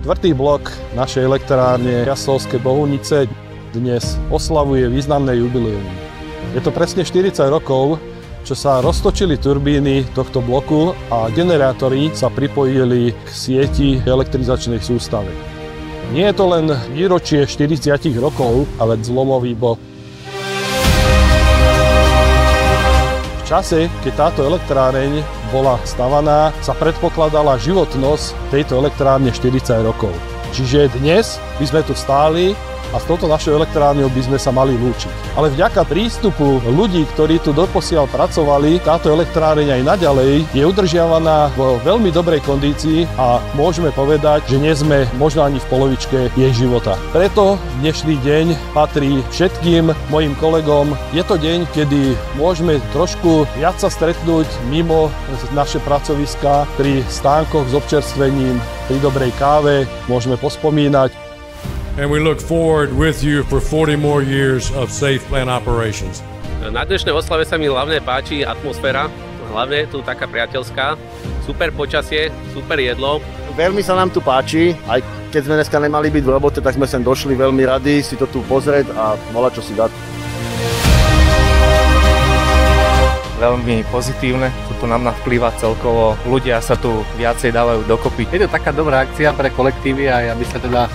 Štvrtý blok našej elektrárne Jaslovské Bohunice dnes oslavuje významné jubileum. Je to presne 40 rokov, čo sa roztočili turbíny tohto bloku a generátory sa pripojili k sieti elektrizačnej sústave. Nie je to len výročie 40 rokov, ale zlomový bod. V čase, keď táto elektráreň bola stavaná, sa predpokladala životnosť tejto elektrárne 40 rokov. Čiže dnes by sme tu stáli a s touto našou elektrárňou by sme sa mali lúčiť. Ale vďaka prístupu ľudí, ktorí tu doposiaľ pracovali, táto elektráreň aj naďalej je udržiavaná vo veľmi dobrej kondícii a môžeme povedať, že nie sme možno ani v polovičke jej života. Preto dnešný deň patrí všetkým mojim kolegom. Je to deň, kedy môžeme trošku viac sa stretnúť mimo naše pracoviská, pri stánkoch s občerstvením, pri dobrej káve, môžeme pospomínať. And we look forward with you for 40 more years of safe plant operations. Na dnešnej oslave sa mi hlavne páči atmosféra, hlavne tu taká priateľská, super počasie, super jedlo. Veľmi sa nám tu páči, aj keď sme dneska nemali byť v robote, tak sme sem došli veľmi radi si to tu pozrieť a mohla čo si dať. Veľmi pozitívne, tu nám vplýva celkovo, ľudia sa tu viacej dávajú dokopy. Je to taká dobrá akcia pre kolektívy a aby sa teda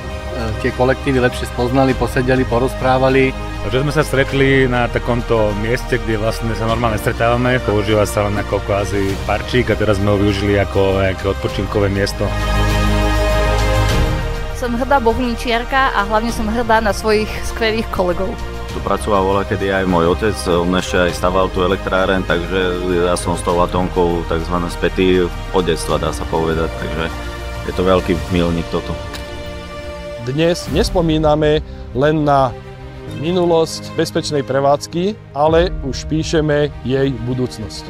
tie kolektívy lepšie spoznali, posedeli, porozprávali. Že sme sa stretli na takomto mieste, kde vlastne sa normálne stretávame, používa sa len ako kvázi parčík a teraz sme ho využili ako nejaké odpočinkové miesto. Som hrdá bohuničiarka a hlavne som hrdá na svojich skvelých kolegov. Tu pracoval voľakedy aj môj otec, on ešte aj staval tú elektráreň, takže ja som s tou atómkou takzvané spätý od detstva, dá sa povedať, takže je to veľký milník toto. Dnes nespomíname len na minulosť bezpečnej prevádzky, ale už píšeme jej budúcnosť.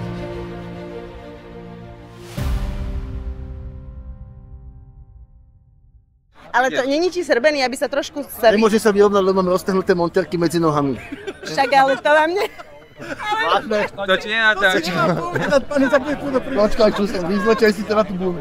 Ale to neničí srbený, aby sa trošku srbí. Nemôže sa vyrovnať, lebo máme roztrhnuté monterky medzi nohami. Však ale to vám ne... Vážne? To či nie na to? Počkaj, čo som vyzlečaj si teda tu bol.